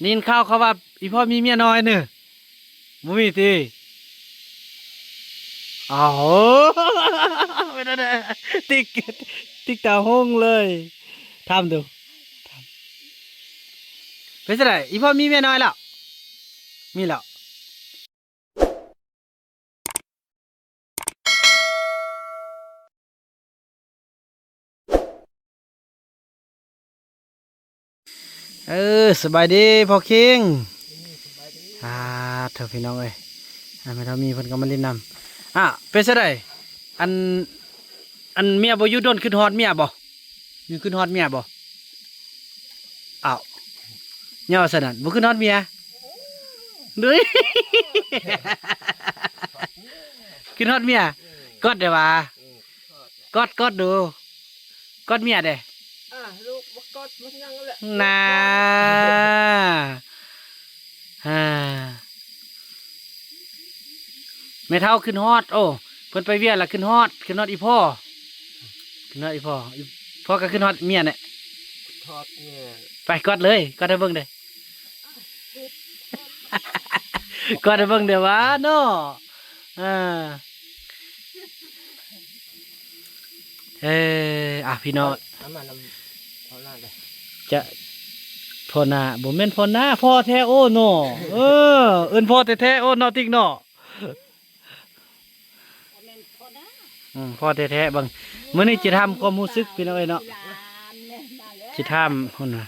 นินข้าวเขาว่าอีพ่อมีเมียน้อยเนอะบ่มีติอ้าวไม่ได้ติ๊กติ๊กตาห้องเลยทำดูเป็นไงอีพ่อมีเมียน้อยแล้วมีแล้วสบายดีพ่อคิงเถอะพี่น้องเอ้ยไม่เท่ามีเพิ่นก็มาเล่นนำเป็นไงอันเมียบ่อยู่ดนขึ้นฮอดเมียบ่อยู่ขึ้นฮอดเมียบ่อ้าวเงาสนั่นบ่ขึ้นฮอดเมียเด้ย ขึ้นฮอดเมียกอดเด้อว่ากอดดูกอดเมียเด้ลูกกอดมันยังแหละน่าไม่เท่าขึ้นฮอดโอ้เพิ่นไปเวียนละขึ้นฮอดอีพ่อขึ้นฮอดอีพ่อพ่อก็ขึ้นฮอดเมียเนี่ยทอดเนี่ยไปกอดเลยกอดให้เบิ่งเด้ กอดให้เบิ่งเด้อวะเนาะพี่น้องพอหน้าเลยจะพ่อหน้าบ่แม่นพ่อหน้าพ่อแท้โอ้เนาะเอิ้นพ่อแท้ๆโอ้เนาะติ๊กเนาะพ่อแท้ๆเบิ่งมื้อนี้จะทำความรู้สึกพี่น้องเอ้ยเนาะสิทำพุ่นน่ะ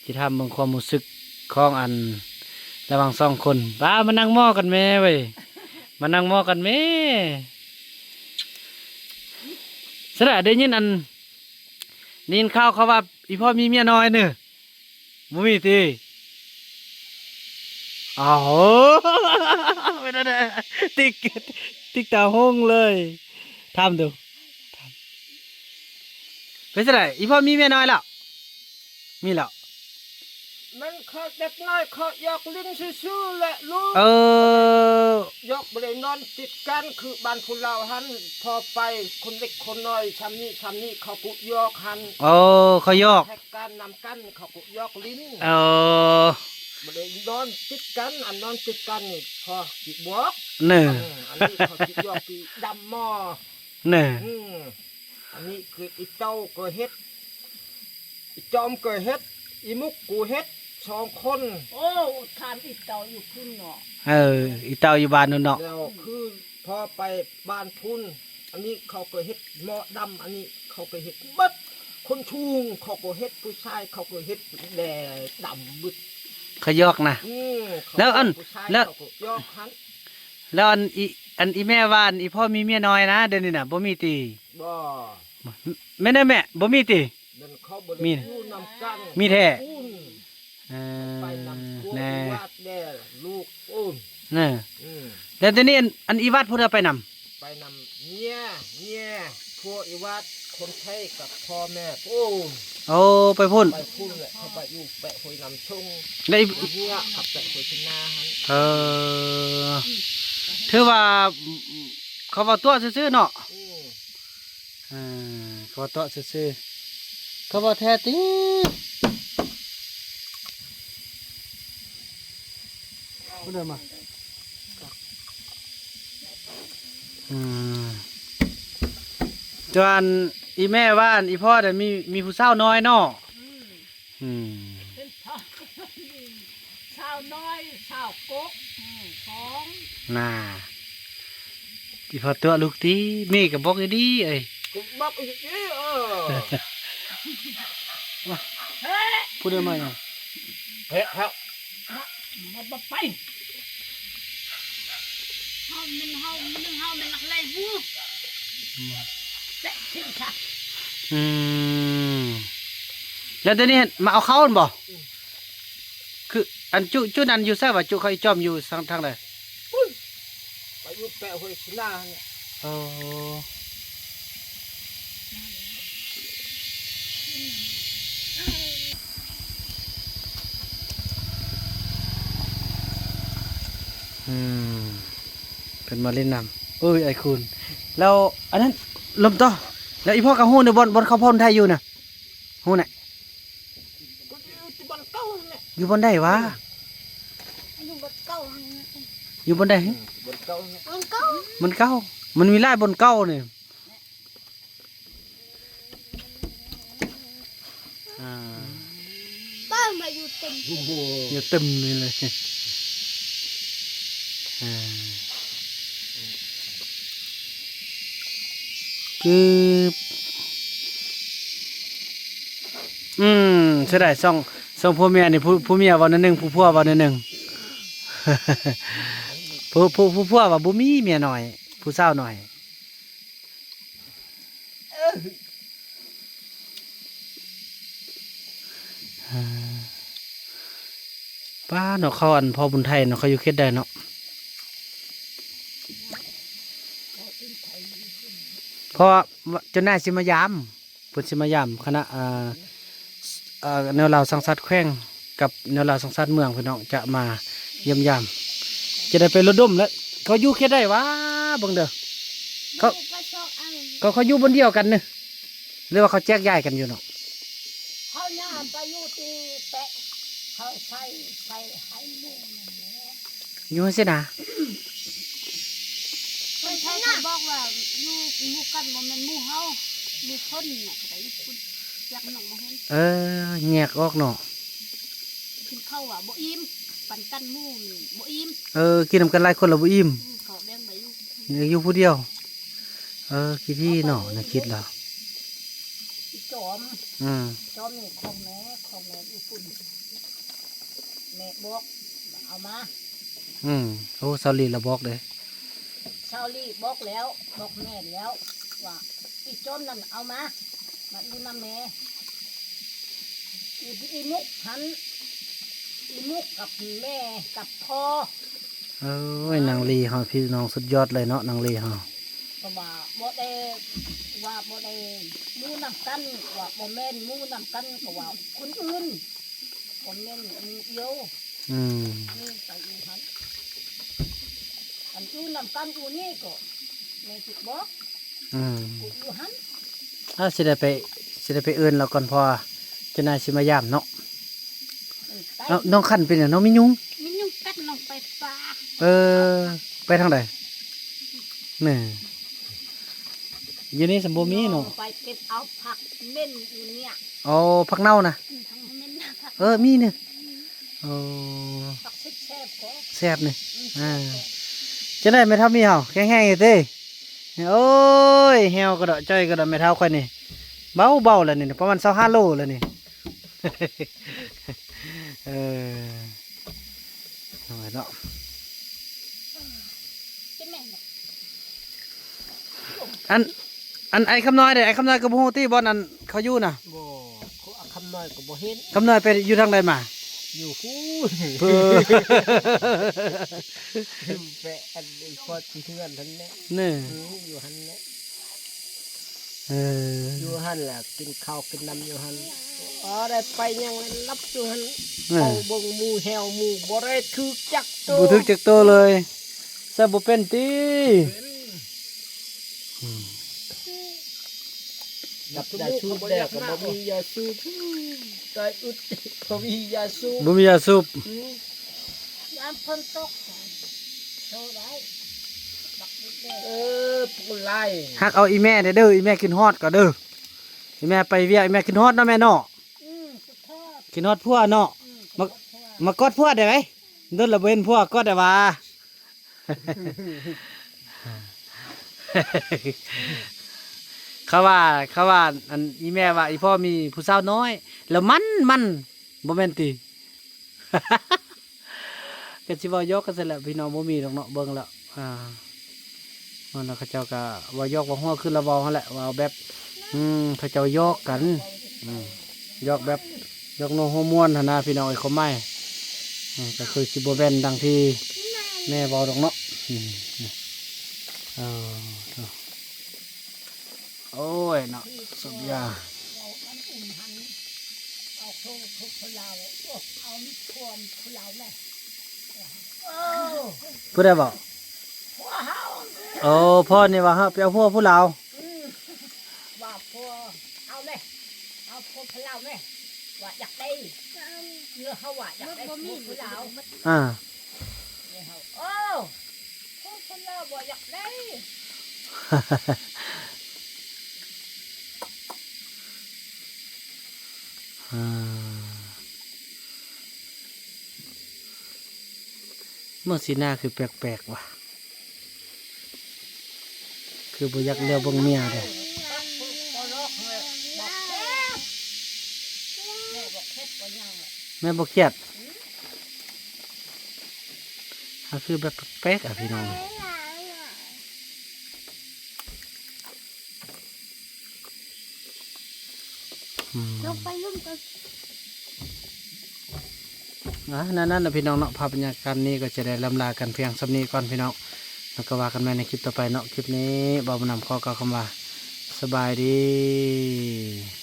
สิทำเบิ่งความรู้สึกของอันระหว่างสองคนป้ามานั่งหม้อกันแม่เว้ยมานั่งหม้อกันแม่สระได้ยินได้ยินข่าวเขาว่าอีพ่อมีเมียน้อยเนอะบ่มีติอ้าวไม่ได้ติ๊กตาห้องเลยทำดูเป็นไงอีพ่อมีเมียน้อยแล้วมีแล้วมันเขาเด็กน้อยเขายกลิ้นซื่อๆแหละลูกยกบริโนอนติดกันคือบ้านคุณเราหันพอไปคนเล็กคนน้อยชำนี้เขากุยกหันเขายกแท็กกันนำกันเขากุยกลิ้นบริโนอนติดกันอันนอนติดกันนี่พอจิบวกเน่อันนี้เขาจิยกที่ดำหม้อเน่อันนี้คืออีเจ้าก็เฮ็ดอีจอมก็เฮ็ดอีมุกกูเฮ็ด2 คนโอ้ทานอีเต่าอยู่พุ่นเนาะอีเต่าอยู่บ้านนู่นเนาะแล้วคือพอไปบ้านพุ่นอันนี้เขาก็เฮ็ดหม้อดำอันนี้เขาก็เฮ็ดบัดคนชุงเขาก็เฮ็ดผู้ชายเขาก็เฮ็ดแดดำบึดเขายกนะแล้วยกหันแล้วอีแม่ว่าอีพ่อมีเมียน้อยนะเดี๋ยวนี้น่ะบ่มีติบ่แม่บ่มีติมีแท้แน่วาดแน่ลูกอุ้มแล้วตอนนี้อันอีวัดพูดไปนำเมียพวกอีวัดคนไทยกับพ่อแม่โอ้ไปพุ่นเลยเขาไปอยู่แปะหอยนำชงแล้วเมียขับแปะหอยชนาถือว่าเขาว่าตัวซื่อๆเนาะเขาว่าตัวซื่อๆเขาว่าแท้ติพูดได้มาจวนอีแม่ว่าอีพ่อแต่มีผู้สาวน้อยเนาะสาวน้อยสาวกกของอีพ่อตัวลูกตีมีกับบอกดีเอ้ยบอกอีพูดได้ไหมเฮ้ยครับมาไปเฮามันนักเลงวูแต่ทิ้งค่ะแล้วตอนนี้มาเอาเข้าบ่คืออันจุนั้นอยู่แซ่บว่าจุเขาจอมอยู่ทางใดไปอยู่แปะหอยชนาเนี่ยเป็นมาเล่นน้ำไอ้คุณแล้วอันนั้นลมต่อแล้วอีพ่อกับหู้ในบนเขาพ่นไทยอยู่นะหู้น่ะต ที่บนเก้าเนี่ย อยู่บนได้วะ อยู่บนเก้า อยู่บนได้ บนเก้าเนี่ย บนเก้า มันเก้ามันมีลายบนเก้าเนี่ยอ่า ป้ามาอยู่เต็ม โอ้โห อยู่เต็มเลยอ่าคือใช่ได้ส่องพ่อเมียนี่ผู้เมียวันนึงผู้ผัววันนึง ผู้ผัวว่าบ่มีเมียหน่อย ผู้สาวหน่อยป้าเนาะเขาอันพ่อบุญไทยเนาะเขาอยู่เขตใดเนาะเพราะเจ้านายสิมายามเพิ่นสิมายามคณะแนวเหล่าสังสัตว์แขวงกับแนวเหล่าสังสัตว์เมืองพี่น้องจะมาเยี่ยมยามจะได้ไประดมแล้วเขาอยู่เขตใดวะเบิ่งเด้อ เขา ไปชอบอัน เขาอยู่บนเดียวกันเนอะหรือว่าเขาแจกย้ายกันอยู่เนาะ เขาเนี่ยไปอยู่ที่แปะเขาใส่ให้หมูนั่นแหละ อยู่สินะ คนไทยเขาบอกว่าอยู่กันบ่แม่นหมู่เฮาหมู่คนเนี่ยเขาไปอยู่คุณอยากน้องมาเห็น แยกออกเนาะ กินข้าวอ่ะบ่อิ่มปันกันหมู่นี่บ่อิ่ม กินนำกันหลายคนและบ่อิ่ม เขาแบ่งไปอยู่ อยู่ผู้เดียวคิดที่เนาะนะคิดแล้ว อีจอม อืม จอมนี่ของแม่อยู่ปุ่นแม่บอกเอามา โอ้ซาลีละบอกเลย ชาวลีบอกแล้วบอกแม่แล้วว่าอีจอมนั่นเอามาดูน้ำแม่อีมุกหันอีมุกกับแม่กับพ่อ นางลีเฮาพี่น้องสุดยอดเลยเนาะนางลีเฮา ก็ว่าบ่ได้หมู่นำกันว่าบ่แม่นหมู่นำกันก็ว่าคนอื่นบ่แม่นหมู่เดียว อืม นี่ไปอยู่หันอันอยู่นำกันอยู่นี่ก็แม่สิบอก อืม กูอยู่หัน สิได้ไปเอิ้นแล้วก่อนพอเจ้านายสิมายามเนาะ ไป น้องคันเป็นหยังน้องมียุง มันยุ่งกัดน้องไปฟ้า ไปทางใดนี่อยู่นี่สมบูรณ์มีเนาะ ไปเก็บเอาผักเม่นอยู่เนี่ย เอาผักเน่านะ ทางเม่นนะผัก มีเนี่ยโอ้ ผักชิดแซ่บก็ แซ่บเนี่ยจะได้ไม่เท่ามีเห่าแห้งๆอยู่เต้โอ้ยเหี่ยวกระโดดจ้อยกระโดดไม่เท่าค่อยนี่เบาแล้วนี่ประมาณ25 โลแล้วนี่ เอาไว้เนาะ จะแม่นบ่ อันไอ้คำน้อยเด้ไอ้คำน้อยกับโฮตี้บอลอันเขาอยู่น่ะ บ่เขาเอาคำน้อยก็บ่เห็น คำน้อยไปอยู่ทางใดมา อยู่ฟู เพื่อ แปะอันนี้พอที่เพื่อนท่านเนี่ย นี่ อยู่หันเนี่ย เออ อยู่หันแหละกินข้าวกินน้ำอยู่หันได้ไปยังรับอยู่หัน นี่ เอาเบิ่งหมูแหวหมูบ่ได้ถือจักตั บูทึกจากโตวเลยแซ่บบ่เป็นตี ดับยาสูบแดกก็บ่มียาสูบตายอึดบ่มียาสูบ บ่มียาสูบ ยามฝนตกโทรได้บักนิดเดียว ปูไล่ ฮักเอาอีแม่เด้ออีแม่กินฮอดก็เด้ออีแม่ไปเวียอีแม่กินฮอดเนาะแม่เนาะ สุดทอด กินฮอดพัวเนาะ สุดทอด มากอดพัวได้ไหมเดินละเว้นพัวกอดได้ว่า เขาว่าอันอีแม่ว่าอีพ่อมีผู้สาวน้อย แล้วมันบ่แม่นติ ก็สิเว้ายอกกันซะแหละพี่น้องบ่มีดอกเนาะเบิ่งแล้วมันน่ะเขาเจ้าก็เว่ายอกว่าหัวคือละเว้าหั่นแหละว่าเอาแบบเขาเจ้ายอกกันยอกแบบยอกโนโฮม่วนหั่นนะพี่น้องไอ้เขาไม่ก็คือสิบ่แม่นดังที่แม่เว้าดอกเนาะเออโอ้ยเนาะสุดยา เอาอันอุ่นหันเอาโครงทุกพลาวเอาพวมพลาวแม่ พูดได้บอกโอ้พ่อนี่ว่าฮะไปเอาพวกผู้เรา ว่าพวเอาแม่เอาพวพลาวแม่ ว่าอยากได้เนื้อเขาว่าอยากได้หมูคือเรา อ่า เนี่ยเขาโอ้พวกคนเราบ่อยากได้ อ่าเมื่อสีหน้าคือแปลกๆว่ะคือบ่อยากเลี้ยวเบิ่งเมียเลย บ่รอกเลยบอกแค่แม่บอกแค่บ่ยังเลย แม่บ่เครียดคือแบบแปลกๆอ่ะพี่น้องลงไปลุ่มกัน นั่นนะพี่น้องเนาะภาพบรรยากาศนี้ก็จะได้ลำลากันเพียงสำนี้ก่อนพี่น้องแล้วก็ว่ากันใหม่ในคลิปต่อไปเนาะคลิปนี้บ่าวนำข้อกล่าวคำว่าสบายดี